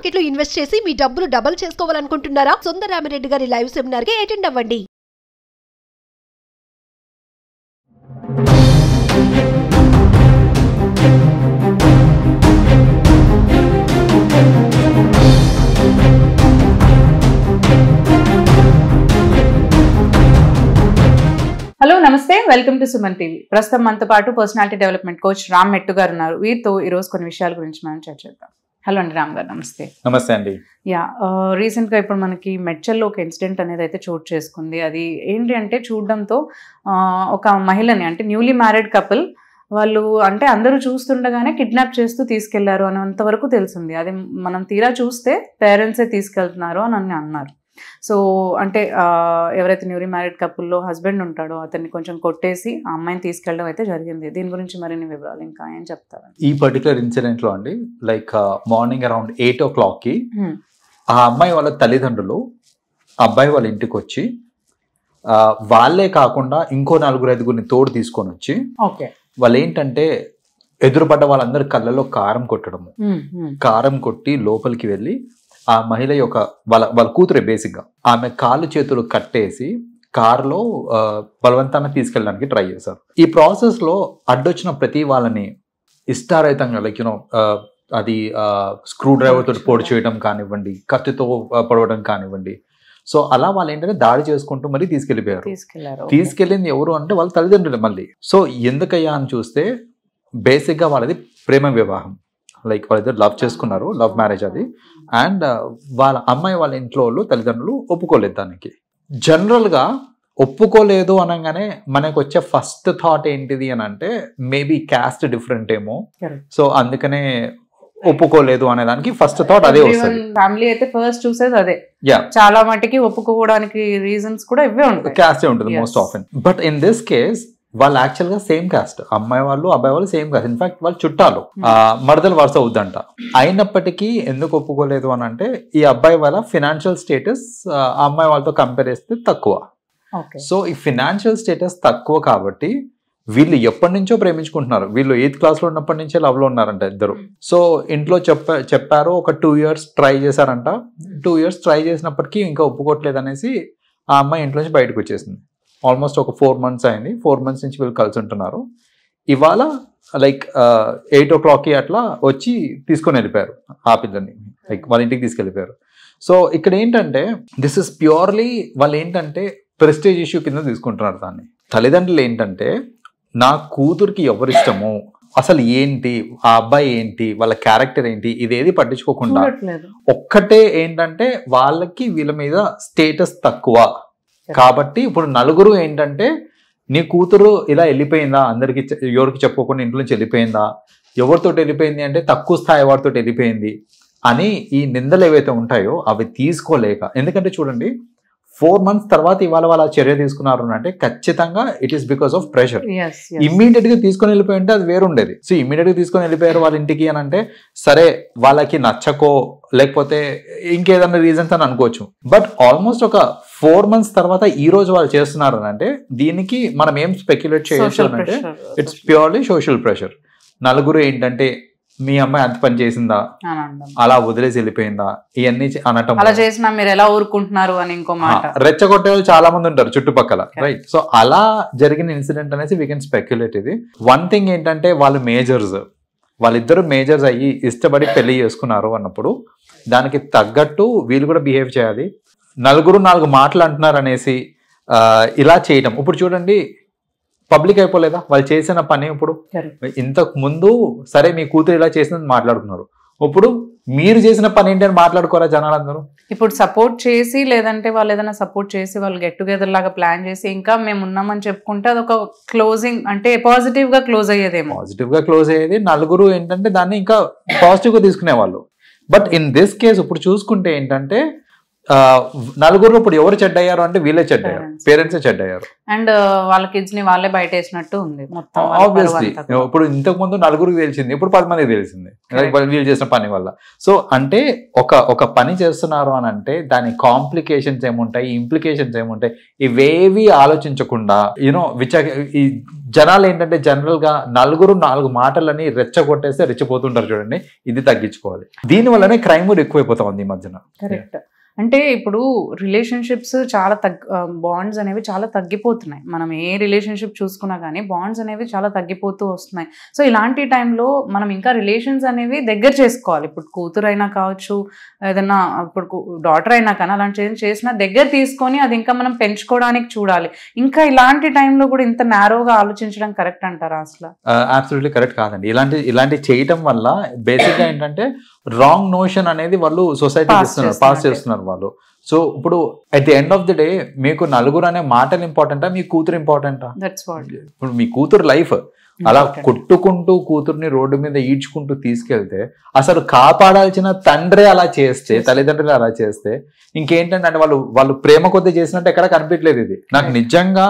Market లో invest చేసి మీ డబ్బులు డబుల్ చేసుకోవాలనుకుంటున్నారా? సుందరరామిరెడ్డి గారి లైవ్ సెమినార్ కి అటెండ్ అవ్వండి. హలో నమస్తే, వెల్కమ్ టు సుమన్ టీవీ. ప్రస్తుతం మనతో పాటు పర్సనాలిటీ డెవలప్మెంట్ కోచ్ రామ్ మెట్టు గారు ఉన్నారు. వీరితో ఈరోజు కొన్ని విషయాల గురించి మనం చర్చిద్దాం. హలో అండి రామ్ గారు, నమస్తే. నమస్తే అండి. రీసెంట్గా ఇప్పుడు మనకి మెడ్చల్లో ఒక ఇన్సిడెంట్ అనేది అయితే చోటు చేసుకుంది. అది ఏంటి అంటే చూడడంతో ఒక మహిళని, అంటే న్యూలీ మ్యారీడ్ కపుల్, వాళ్ళు అంటే అందరూ చూస్తుండగానే కిడ్నాప్ చేస్తూ తీసుకెళ్లారు అనేంతవరకు తెలిసింది. అది మనం తీరా చూస్తే పేరెంట్సే తీసుకెళ్తున్నారు అని అన్నారు. సో అంటే ఎవరైతే న్యూలీ మ్యారీడ్ కపుల్లో హస్బెండ్ ఉంటాడో అతన్ని కొంచెం కొట్టేసి ఆ అమ్మాయిని తీసుకెళ్ళడం అయితే జరిగింది. దీని గురించి మరిన్ని వివరాలు ఇంకా ఏం చెప్తారు? ఈ పర్టికులర్ ఇన్సిడెంట్ లో అండి, లైక్ మార్నింగ్ అరౌండ్ 8 o'clock కి ఆ అమ్మాయి వాళ్ళ తల్లిదండ్రులు అబ్బాయి వాళ్ళ ఇంటికి వచ్చి వాళ్ళే కాకుండా ఇంకో 4-5 తోడు తీసుకొని వచ్చి వాళ్ళు ఏంటంటే ఎదురుపడ్డ వాళ్ళందరి కళ్ళలో కారం కొట్టడము, కారం కొట్టి లోపలికి వెళ్ళి ఆ మహిళ యొక్క వాళ్ళ కూతురే బేసిక్గా ఆమె కాళ్ళు చేతులు కట్టేసి కారులో బలవంతాన్ని తీసుకెళ్ళడానికి ట్రై చేశారు. ఈ ప్రాసెస్ లో అడ్డొచ్చిన ప్రతి వాళ్ళని ఇష్టారహితంగా లైక్ యూనో అది స్క్రూ డ్రైవర్ తోటి పొడి చేయడం కానివ్వండి, కత్తితో పొడవడం కానివ్వండి. సో అలా వాళ్ళు ఏంటంటే దాడి చేసుకుంటూ మళ్ళీ తీసుకెళ్ళింది ఎవరు అంటే వాళ్ళ తల్లిదండ్రులు మళ్ళీ. సో ఎందుకయ్యా అని చూస్తే బేసిక్ గా వాళ్ళది ప్రేమ వివాహం, లైక్ వాళ్ళిద్దరు లవ్ చేసుకున్నారు, లవ్ మ్యారేజ్ అది. అండ్ వాళ్ళ అమ్మాయి వాళ్ళ ఇంట్లో వాళ్ళు తల్లిదండ్రులు ఒప్పుకోలేదు దానికి. జనరల్ గా ఒప్పుకోలేదు అనగానే మనకు వచ్చే ఫస్ట్ థాట్ ఏంటిది అని అంటే మేబీ క్యాస్ట్ డిఫరెంట్ ఏమో, సో అందుకనే ఒప్పుకోలేదు అనే దానికి ఫస్ట్ థాట్ అదే వస్తుంది. ఫ్యామిలీ అయితే ఫస్ట్ చూసేది అదే. చాలా మటుకి ఒప్పుకోవడానికి రీజన్స్ కూడా ఇవే ఉంటాయి, క్యాస్టే ఉంటుంది most often. But in this case వాళ్ళు యాక్చువల్ గా సేమ్ కాస్ట్, అమ్మాయి వాళ్ళు అబ్బాయి వాళ్ళు సేమ్ కాస్ట్. ఇన్ఫాక్ట్ వాళ్ళు చుట్టాలు, మరదలు వరుస అవుద్దంట. అయినప్పటికీ ఎందుకు ఒప్పుకోలేదు అని అంటే ఈ అబ్బాయి వాళ్ళ ఫినాన్షియల్ స్టేటస్ ఆ అమ్మాయి వాళ్ళతో కంపేర్ చేస్తే తక్కువ. సో ఈ ఫినాన్షియల్ స్టేటస్ తక్కువ కాబట్టి వీళ్ళు ఎప్పటి నుంచో ప్రేమించుకుంటున్నారు. వీళ్ళు 8th class లో ఉన్నప్పటి నుంచే లవ్ లో ఉన్నారంట ఇద్దరు. సో ఇంట్లో చెప్పారు, ఒక 2 years ట్రై చేశారంట. 2 years ట్రై చేసినప్పటికీ ఇంకా ఒప్పుకోవట్లేదు అనేసి ఆ అమ్మాయి ఇంట్లో నుంచి బయటకు వచ్చేసింది. ఆల్మోస్ట్ ఒక 4 months అయింది. 4 months నుంచి వీళ్ళు కలిసి ఉంటున్నారు. ఇవాళ లైక్ 8 o'clock కి అట్లా వచ్చి తీసుకొని వెళ్ళిపోయారు ఆ పిల్లని, లైక్ వాళ్ళ ఇంటికి తీసుకెళ్ళిపోయారు. సో ఇక్కడ ఏంటంటే దిస్ ఇస్ ప్యూర్లీ వాళ్ళు ఏంటంటే ప్రెస్టేజ్ ఇష్యూ కింద తీసుకుంటున్నారు దాన్ని. తల్లిదండ్రులు ఏంటంటే నా కూతురికి ఎవరిష్టము, అసలు ఏంటి, ఆ అబ్బాయి ఏంటి, వాళ్ళ క్యారెక్టర్ ఏంటి, ఇదేది పట్టించుకోకుండా ఒక్కటే ఏంటంటే వాళ్ళకి వీళ్ళ మీద స్టేటస్ తక్కువ కాబట్టి ఇప్పుడు నలుగురు ఏంటంటే నీ కూతురు ఇలా వెళ్ళిపోయిందా, అందరికి ఎవరికి చెప్పుకోకుండా ఇంట్లో నుంచి వెళ్ళిపోయిందా, ఎవరితో వెళ్ళిపోయింది అంటే తక్కువ స్థాయి వారితో వెళ్ళిపోయింది అని ఈ నిందలు ఏవైతే ఉంటాయో అవి తీసుకోలేక, ఎందుకంటే చూడండి 4 months తర్వాత ఇవాళ వాళ్ళ చర్య తీసుకున్నారు అంటే ఖచ్చితంగా it is because of pressure. Immediate గా తీసుకొని వెళ్ళిపోయి ఉంటే అది వేరుండేది. సో ఇమ్మీడియట్ గా తీసుకొని వెళ్ళిపోయారు వాళ్ళ ఇంటికి అని అంటే సరే వాళ్ళకి నచ్చకో లేకపోతే ఇంకేదన్నా రీజన్స్ అని అనుకోవచ్చు. బట్ ఆల్మోస్ట్ ఒక 4 months తర్వాత ఈ రోజు వాళ్ళు చేస్తున్నారు అని అంటే దీనికి మనం ఏం స్పెక్యులేట్ చేయొచ్చు అంటే ఇట్స్ ప్యూర్లీ సోషల్ ప్రెషర్. నలుగురు ఏంటంటే మీ అమ్మాయి అంత పని చేసిందా, అలా వదిలేసి వెళ్ళిపోయిందా, ఇవన్నీ అనటం, అలా చేసినా మీరు ఎలా ఊరుకుంటున్నారు అని ఇంకో మాట రెచ్చగొట్టే వాళ్ళు చాలా మంది ఉంటారు చుట్టుపక్కల, రైట్? సో అలా జరిగిన ఇన్సిడెంట్ అనేసి వీ కెన్ స్పెక్యులేట్. ఇది వన్ థింగ్ ఏంటంటే వాళ్ళు వాళ్ళిద్దరు మేజర్స్ అయ్యి ఇష్టపడి పెళ్లి చేసుకున్నారు అన్నప్పుడు దానికి తగ్గట్టు వీళ్ళు కూడా బిహేవ్ చేయాలి. నలుగురు 4 మాటలు అంటున్నారు అనేసి ఇలా చేయటం. ఇప్పుడు చూడండి పబ్లిక్ అయిపోలేదా వాళ్ళు చేసిన పని? ఇప్పుడు ఇంతకు ముందు సరే మీ కూతురు ఇలా చేసిందని మాట్లాడుకున్నారు, ఇప్పుడు మీరు చేసిన పని ఏంటి అని మాట్లాడుకోరా జనాలందరూ? ఇప్పుడు సపోర్ట్ చేసి లేదంటే వాళ్ళు ఏదైనా సపోర్ట్ చేసి వాళ్ళు గెట్ టుగెదర్ లాగా ప్లాన్ చేసి ఇంకా మేము ఉన్నామని చెప్పుకుంటే అదొక క్లోజింగ్, అంటే పాజిటివ్ గా క్లోజ్ అయ్యేదేమో. పాజిటివ్ గా క్లోజ్ అయ్యేది, నలుగురు ఏంటంటే దాన్ని ఇంకా పాజిటివ్ గా తీసుకునేవాళ్ళు. బట్ ఇన్ దిస్ కేసు ఇప్పుడు చూసుకుంటే ఏంటంటే నలుగురు ఇప్పుడు ఎవరు చెడ్డయ్యారు అంటే వీళ్ళే చెడ్డయ్యారు, పేరెంట్సే చెడ్డయ్యారు. అండ్ వాళ్ళ కిడ్స్ ని వాళ్ళే బయట వేసినట్టు ఉంది మొత్తం. ఆబ్వియస్లీ ఇప్పుడు ఇంతకు ముందు నలుగురికి తెలిసింది, ఇప్పుడు 10 మందికి తెలిసింది వీళ్ళు చేసిన పని వల్ల. సో అంటే ఒక పని చేస్తున్నారు అని అంటే దాని కాంప్లికేషన్స్ ఏముంటాయి, ఇంప్లికేషన్స్ ఏముంటాయి, ఇవేవి ఆలోచించకుండా ఈ జనాలు ఏంటంటే జనరల్ గా 4 మాటలని రెచ్చగొట్టేస్తే రెచ్చిపోతుంటారు చూడండి. ఇది తగ్గించుకోవాలి. దీని వల్లనే క్రైమ్ కూడా ఎక్కువైపోతా ఉంది ఈ మధ్యన. కరెక్ట్. అంటే ఇప్పుడు రిలేషన్షిప్స్ చాలా బాండ్స్ అనేవి చాలా తగ్గిపోతున్నాయి. మనం ఏ రిలేషన్షిప్ చూసుకున్నా కానీ బాండ్స్ అనేవి చాలా తగ్గిపోతూ వస్తున్నాయి. సో ఇలాంటి టైంలో మనం ఇంకా రిలేషన్స్ అనేవి దగ్గర చేసుకోవాలి. ఇప్పుడు కూతురు అయినా కావచ్చు, ఏదన్నా ఇప్పుడు డాటర్ అయినా కానీ అలాంటి చేసినా దగ్గర తీసుకొని అది ఇంకా మనం పెంచుకోవడానికి చూడాలి. ఇంకా ఇలాంటి టైంలో కూడా ఇంత నారోగా ఆలోచించడం కరెక్ట్ అంటారా అసలు? అబ్సల్యూట్లీ కరెక్ట్ కాదండి. ఇలాంటి చేయటం వల్ల బేసిక్ గా ఏంటంటే రాంగ్ నోషన్ అనేది వాళ్ళు సొసైటీకి పాస్ చేస్తున్నారు వాళ్ళు. సో ఇప్పుడు at the end of the day మీకు నలుగురు అనే మాటలు ఇంపార్టెంటా, మీ కూతురు ఇంపార్టెంటా? ఇప్పుడు మీ కూతురు లైఫ్ అలా కొట్టుకుంటూ కూతుర్ని రోడ్డు మీద ఈడ్చుకుంటూ తీసుకెళ్తే అసలు కాపాడాల్సిన తండ్రే అలా చేస్తే, తల్లిదండ్రులు అలా చేస్తే ఇంకేంటంటే అంటే వాళ్ళు ప్రేమ కొద్ది చేసినట్టు ఎక్కడ కనిపించలేదు. ఇది నాకు నిజంగా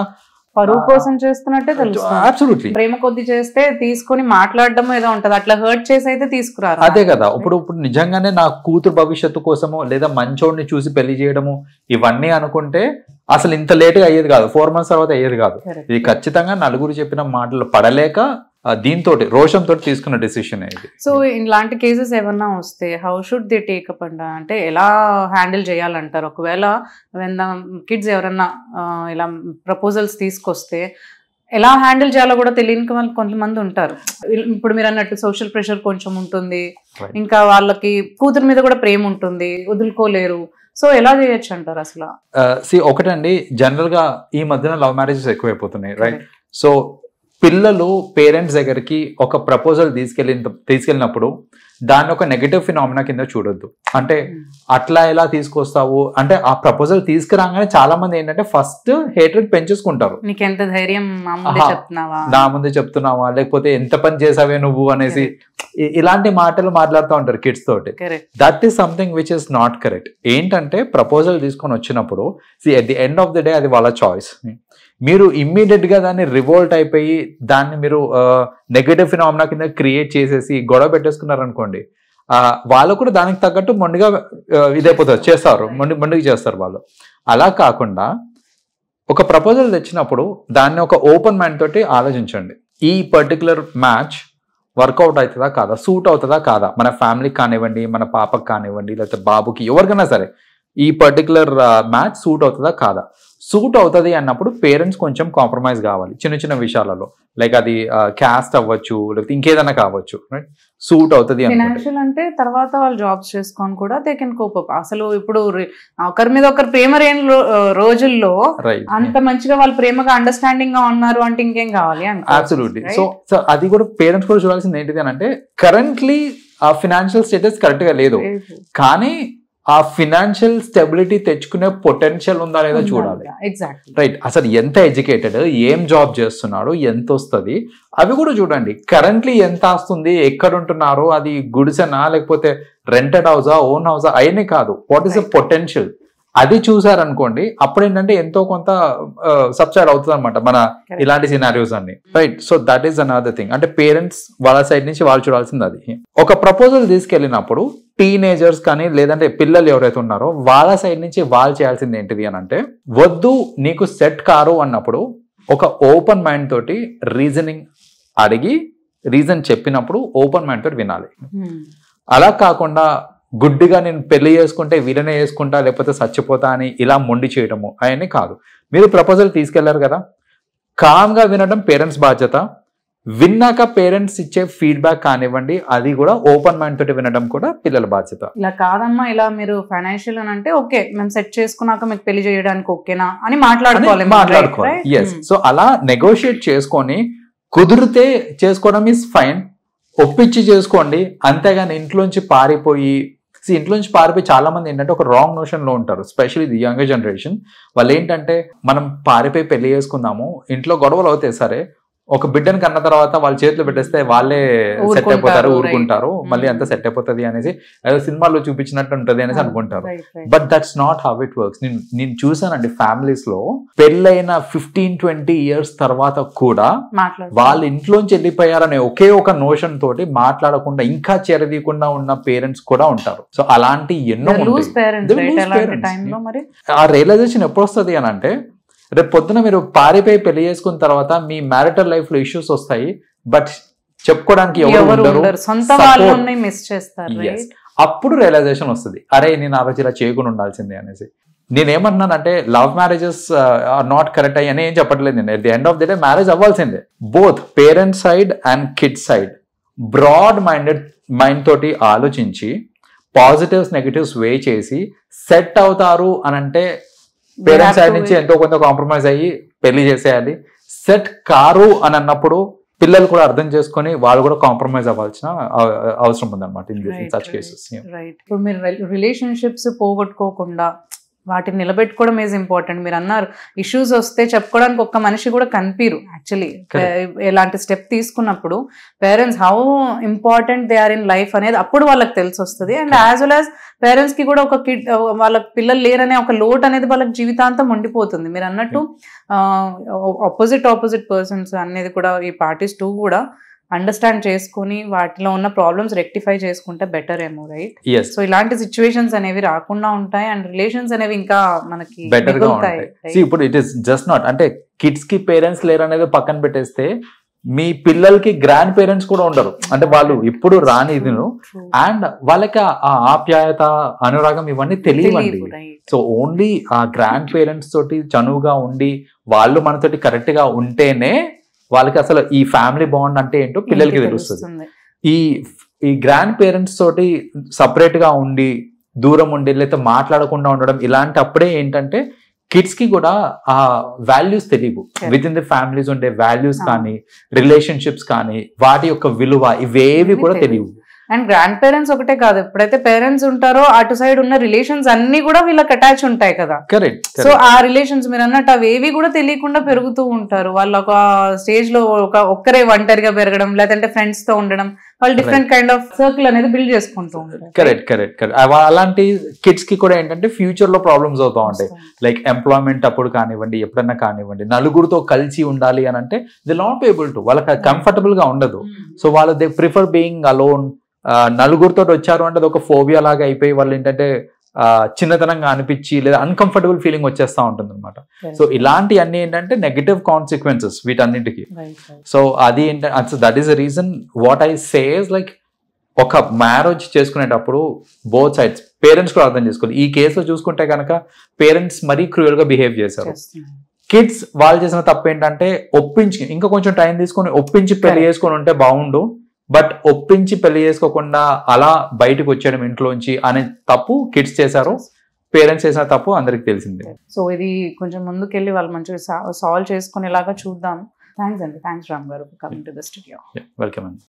పరువు కోసం చేస్తున్నట్టే తెలుస్తుంది. ప్రేమ కొద్ది చేస్తే తీసుకొని మాట్లాడడం ఏదో ఉంటది, అట్లా హర్ట్ చేసి అయితే తీసుకురారు. అదే కదా. ఇప్పుడు నిజంగానే నా కూతురు భవిష్యత్తు కోసమో లేదా మంచోడిని చూసి పెళ్లి చేయడము ఇవన్నీ అనుకుంటే అసలు ఇంత లేట్గా అయ్యేది కాదు, 4 months తర్వాత అయ్యేది కాదు. ఇది ఖచ్చితంగా నలుగురు చెప్పిన మాటలు పడలేక దీంతో రోషంతో తీసుకున్న డెసిషన్ ఇది. సో ఇలాంటి కేసెస్ ఏమన్నా వస్తే how should they take up అంటే ఎలా హ్యాండిల్ చేయాలంటారు? ఒకవేళ కిడ్స్ ఎవరన్నా ఇలా ప్రపోజల్స్ తీసుకొస్తే ఎలా హ్యాండిల్ చేయాలో కూడా తెలియని వాళ్ళు కొంతమంది ఉంటారు. ఇప్పుడు మీరు అన్నట్టు సోషల్ ప్రెషర్ కొంచెం ఉంటుంది, ఇంకా వాళ్ళకి కూతురు మీద కూడా ప్రేమ ఉంటుంది, వదులుకోలేరు. సో ఎలా చేయొచ్చు అంటారు అసలు? ఒకటండి, జనరల్ గా ఈ మధ్యన లవ్ మ్యారేజెస్ ఎక్కువైపోతున్నాయి, రైట్? సో పిల్లలు పేరెంట్స్ దగ్గరికి ఒక ప్రపోజల్ తీసుకెళ్ళినప్పుడు దాన్ని ఒక నెగటివ్ ఫినామినా కింద చూడొద్దు. అంటే అట్లా ఎలా తీసుకొస్తావు అంటే ఆ ప్రపోజల్ తీసుకురాగానే చాలా మంది ఏంటంటే ఫస్ట్ హేట్రెడ్ పెంచేసుకుంటారు. నీకెంత ధైర్యం నా ముందే చెప్తున్నావా, లేకపోతే ఎంత పని చేసావే నువ్వు అనేసి ఇలాంటి మాటలు మాట్లాడుతూ ఉంటారు కిడ్స్ తోటి. That is something which is not correct. ఏంటంటే ప్రపోజల్ తీసుకొని వచ్చినప్పుడు at the end of the day అది వాళ్ళ చాయిస్. మీరు ఇమ్మీడియట్ గా దాన్ని రివోల్ట్ అయిపోయి దాన్ని మీరు నెగటివ్ ఫినామినా కింద క్రియేట్ చేసేసి గొడవ పెట్టేసుకున్నారు అనుకోండి, వాళ్ళు కూడా దానికి తగ్గట్టు మొండిగా ఇదైపోతారు, చేస్తారు, మొండిగా చేస్తారు వాళ్ళు. అలా కాకుండా ఒక ప్రపోజల్ తెచ్చినప్పుడు దాన్ని ఒక ఓపెన్ మైండ్ తోటి ఆలోచించండి. ఈ పర్టికులర్ మ్యాచ్ వర్కౌట్ అవుతుందా కాదా, సూట్ అవుతుందా కాదా, మన ఫ్యామిలీకి కానివ్వండి, మన పాపకి కానివ్వండి, లేకపోతే బాబుకి ఎవరికైనా సరే ఈ పర్టికులర్ మ్యాచ్ సూట్ అవుతుందా కాదా. సూట్ అవుతుంది అన్నప్పుడు పేరెంట్స్ కొంచెం కాంప్రమైజ్ కావాలి చిన్న చిన్న విషయాలలో, లైక్ అది క్యాస్ట్ అవ్వచ్చు, లేకపోతే ఇంకేదైనా కావచ్చు, రైట్? సూట్ అవుతుంది ఫైనాన్షియల్ అంటే తర్వాత వాళ్ళు జాబ్స్ చేసుకొని కూడా దే కెన్ కోప్ అప్. అసలు ఇప్పుడు ఒకరి మీద ఒకరు ప్రేమ రోజుల్లో అంత మంచిగా వాళ్ళు ప్రేమగా అండర్స్టాండింగ్ గా ఉన్నారు అంటే ఇంకేం కావాలి అంటే. అబ్సల్యూట్లీ. సో అది కూడా పేరెంట్స్ కూడా చూడాల్సింది ఏంటిది అని అంటే కరెంట్లీ ఆ ఫినాన్షియల్ స్టేటస్ కరెక్ట్ గా లేదు, కానీ ఆ ఫినాన్షియల్ స్టెబిలిటీ తెచ్చుకునే పొటెన్షియల్ ఉందా లేదా చూడాలి, రైట్? అసలు ఎంత ఎడ్యుకేటెడ్, ఏం జాబ్ చేస్తున్నాడు, ఎంత వస్తుంది అవి కూడా చూడండి. కరెంట్లీ ఎంత వస్తుంది, ఎక్కడ ఉంటున్నారు, అది గుడిసెనా లేకపోతే రెంటెడ్ హౌసా, ఓన్ హౌసా, అవన్నీ కాదు. వాట్ ఈస్ ద పొటెన్షియల్ అది చూసారనుకోండి, అప్పుడు ఏంటంటే ఎంతో కొంత సబ్సైడ్ అవుతుంది అనమాట మన ఇలాంటి సినారియోస్ అన్ని, right? So that is another thing. అంటే పేరెంట్స్ వాళ్ళ సైడ్ నుంచి వాళ్ళు చూడాల్సింది అది. ఒక ప్రపోజల్ తీసుకెళ్ళినప్పుడు టీనేజర్స్ కానీ లేదంటే పిల్లలు ఎవరైతే ఉన్నారో వాళ్ళ సైడ్ నుంచి వాళ్ళు చేయాల్సింది ఏంటిది అని అంటే, వద్దు నీకు సెట్ కారు అన్నప్పుడు ఒక ఓపెన్ మైండ్ తోటి రీజనింగ్ అడిగి రీజన్ చెప్పినప్పుడు ఓపెన్ మైండ్ తోటి వినాలి. అలా కాకుండా గుడ్డిగా నేను పెళ్లి చేసుకుంటే వీళ్ళనే చేసుకుంటా లేకపోతే చచ్చిపోతా అని ఇలా మొండి చేయడము అవన్నీ కాదు. మీరు ప్రపోజల్ తీసుకెళ్లారు కదా, కామ్గా వినడం పేరెంట్స్ బాధ్యత. విన్నాక పేరెంట్స్ ఇచ్చే ఫీడ్బ్యాక్ కానివ్వండి, అది కూడా ఓపెన్ మైండ్ తోటి వినడం కూడా పిల్లల బాధ్యత. ఇలా కాదమ్మా, ఇలా మీరు ఫైనాన్షియల్ అని అంటే ఓకే మేము సెట్ చేసుకున్నాక మీకు పెళ్లి చేయడానికి ఓకేనా అని మాట్లాడుకోవాలి. ఎస్. సో అలా నెగోషియేట్ చేసుకొని కుదిరితే చేసుకోవడం ఈజ్ ఫైన్, ఒప్పించి చేసుకోండి. అంతేగాని ఇంట్లోంచి పారిపోయి చాలా మంది ఏంటంటే ఒక రాంగ్ నోషన్ లో ఉంటారు, స్పెషల్లీ ది యంగర్ జనరేషన్. వాళ్ళు ఏంటంటే మనం పారిపోయి పెళ్లి చేసుకుందాము, ఇంట్లో గొడవలు అవుతాయి సరే, ఒక బిడ్డని కన్న తర్వాత వాళ్ళ చేతిలో పెట్టేస్తే వాళ్ళే సెట్ అయిపోతారు, ఊరుకుంటారు, మళ్ళీ అంతా సెట్ అయిపోతుంది అనేసి ఏదో సినిమాలో చూపించినట్టు ఉంటది అనేసి అనుకుంటారు. But that's not how it works. నేను చూసానండి ఫ్యామిలీస్ లో పెళ్ళైన 15-20 years తర్వాత కూడా వాళ్ళ ఇంట్లోంచి వెళ్ళిపోయారనే ఒకే ఒక నోషన్ తోటి మాట్లాడకుండా ఇంకా చేరదీయకుండా ఉన్న పేరెంట్స్ కూడా ఉంటారు. సో అలాంటి ఎన్నో ఆ రియలైజేషన్ ఎప్పుడు వస్తుంది అని అంటే, రేపు పొద్దున మీరు పారిపోయి పెళ్లి చేసుకున్న తర్వాత మీ మ్యారిటల్ లైఫ్ లో ఇష్యూస్ వస్తాయి, బట్ చెప్పుకోవడానికి ఎవరు అప్పుడు రియలైజేషన్ వస్తుంది, అరే నేను ఆ రోజు ఇలా చేయకుండా ఉండాల్సిందే అనేసి. నేనేమన్నానంటే love marriages are not correct అని ఏం చెప్పట్లేదు నేను. At the end of the day marriage అవ్వాల్సిందే. Both parents side and kids side broad mind తోటి ఆలోచించి పాజిటివ్స్ నెగటివ్స్ వే చేసి సెట్ అవుతారు అని అంటే పేరెంట్స్ సైడ్ నుంచి ఎంతో కొంత కాంప్రమైజ్ అయ్యి పెళ్లి చేసేయాలి. సెట్ కారు అని అన్నప్పుడు పిల్లలు కూడా అర్థం చేసుకొని వాళ్ళు కూడా కాంప్రమైజ్ అవ్వాల్సిన అవసరం ఉందన్నమాట ఇన్ సచ్ కేసెస్. ఇప్పుడు మీరు రిలేషన్షిప్స్ పోగొట్టుకోకుండా వాటిని నిలబెట్టుకోవడం ఈజ్ ఇంపార్టెంట్. మీరు అన్నారు ఇష్యూస్ వస్తే చెప్పుకోవడానికి ఒక్క మనిషి కూడా కనిపిరు. యాక్చువల్లీ ఎలాంటి స్టెప్ తీసుకున్నప్పుడు parents how important they are in life అనేది అప్పుడు వాళ్ళకి తెలిసి వస్తుంది. And as well as parents కి కూడా ఒక కిడ్, వాళ్ళ పిల్లలు లేరనే ఒక లోటు అనేది వాళ్ళకి జీవితాంతం ఉండిపోతుంది. మీరు అన్నట్టు ఆపోజిట్ పర్సన్స్ అనేది కూడా ఈ పార్టీస్ టూ కూడా అండర్స్టాండ్ చేసుకుని వాటిలో ఉన్న ప్రాబ్లమ్స్ రెక్టిఫై చేసుకుంటే బెటర్ ఏమో, రైట్? సో ఇలాంటి సిచ్యువేషన్స్ అనేవి రాకుండా ఉంటాయి అండ్ రిలేషన్స్ అనేవి ఇంకా మనకి బెటర్ గా ఉంటాయి. ఇప్పుడు ఇట్ ఈస్ జస్ట్ నాట్ అంటే కిడ్స్ కి పేరెంట్స్ లేరు అనేది పక్కన పెట్టేస్తే మీ పిల్లలకి గ్రాండ్ పేరెంట్స్ కూడా ఉండరు. అంటే వాళ్ళు ఇప్పుడు రానిదిను అండ్ వాళ్ళకి ఆ ఆప్యాయత, అనురాగం ఇవన్నీ తెలియవండి. సో ఓన్లీ ఆ గ్రాండ్ పేరెంట్స్ తోటి చనువుగా ఉండి వాళ్ళు మనతోటి కరెక్ట్ గా ఉంటేనే వాళ్ళకి అసలు ఈ ఫ్యామిలీ బాండ్ అంటే ఏంటో పిల్లలకి తెలుస్తుంది. ఈ గ్రాండ్ పేరెంట్స్ తోటి సపరేట్ గా ఉండి దూరం ఉండి లేకపోతే మాట్లాడకుండా ఉండడం ఇలాంటి అప్పుడే ఏంటంటే కిడ్స్ కి కూడా ఆ వాల్యూస్ తెలియవు. విత్ ఇన్ ది ఫ్యామిలీస్ ఉండే వాల్యూస్ కానీ రిలేషన్షిప్స్ కానీ వాటి యొక్క విలువ ఇవేవి కూడా తెలియవు. అండ్ గ్రాండ్ పేరెంట్స్ ఒకటే కాదు, ఎప్పుడైతే పేరెంట్స్ ఉంటారో అటు సైడ్ ఉన్న రిలేషన్స్ అన్ని కూడా వీళ్ళకి అటాచ్ ఉంటాయి కదా. కరెక్ట్. సో ఆ రిలేషన్స్ మీరు అన్నట్టు అవేవి కూడా తెలియకుండా పెరుగుతూ ఉంటారు. వాళ్ళు ఒక స్టేజ్ లో ఒక్కరే ఒంటరిగా పెరగడం, లేదంటే ఫ్రెండ్స్ తో ఉండడం, వాళ్ళు డిఫరెంట్ కైండ్ ఆఫ్ సర్కిల్ అనేది బిల్డ్ చేసుకుంటూ ఉంటారు. కరెక్ట్. అలాంటి కిడ్స్ కి కూడా ఏంటంటే ఫ్యూచర్ లో ప్రాబ్లమ్స్ అవుతూ ఉంటాయి. లైక్ ఎంప్లాయ్మెంట్ అప్పుడు కానివ్వండి, ఎప్పుడన్నా కానివ్వండి, నలుగురితో కలిసి ఉండాలి అని అంటే దే నాట్ ఏబుల్ టు, వాళ్ళకి కంఫర్టబుల్ గా ఉండదు. సో వాళ్ళు దే ప్రిఫర్ బీయింగ్ అలోన్. నలుగురితో వచ్చారు అంటే అది ఒక ఫోబియా లాగా అయిపోయి వాళ్ళు ఏంటంటే చిన్నతనంగా అనిపించి లేదా అన్కంఫర్టబుల్ ఫీలింగ్ వచ్చేస్తా ఉంటుంది అనమాట. సో ఇలాంటి అన్ని ఏంటంటే నెగటివ్ కాన్సిక్వెన్సెస్ వీటన్నిటికీ. సో అది ఏంటంటే that is the reason what I says like ఒక మ్యారేజ్ చేసుకునేటప్పుడు బోత్ సైడ్స్ పేరెంట్స్ కూడా అర్థం చేసుకోవాలి. ఈ కేసులో చూసుకుంటే కనుక పేరెంట్స్ మరీ క్రూయల్ గా బిహేవ్ చేశారు. కిడ్స్ వాళ్ళు చేసిన తప్పు ఏంటంటే ఒప్పించి ఇంకా కొంచెం టైం తీసుకొని ఒప్పించి పెళ్లి చేసుకొని ఉంటే బాగుండు, బట్ ఒప్పించి పెళ్లి చేసుకోకుండా అలా బయటకు వచ్చేయడం ఇంట్లోంచి అనే తప్పు కిడ్స్ చేశారు. పేరెంట్స్ చేసిన తప్పు అందరికి తెలిసిందే. సో ఇది కొంచెం ముందుకెళ్ళి వాళ్ళు మంచిగా సాల్వ్ చేసుకునేలాగా చూద్దాం. థ్యాంక్స్ అండి. థ్యాంక్స్ రామ్ గారు coming to the studio. Welcome అండి.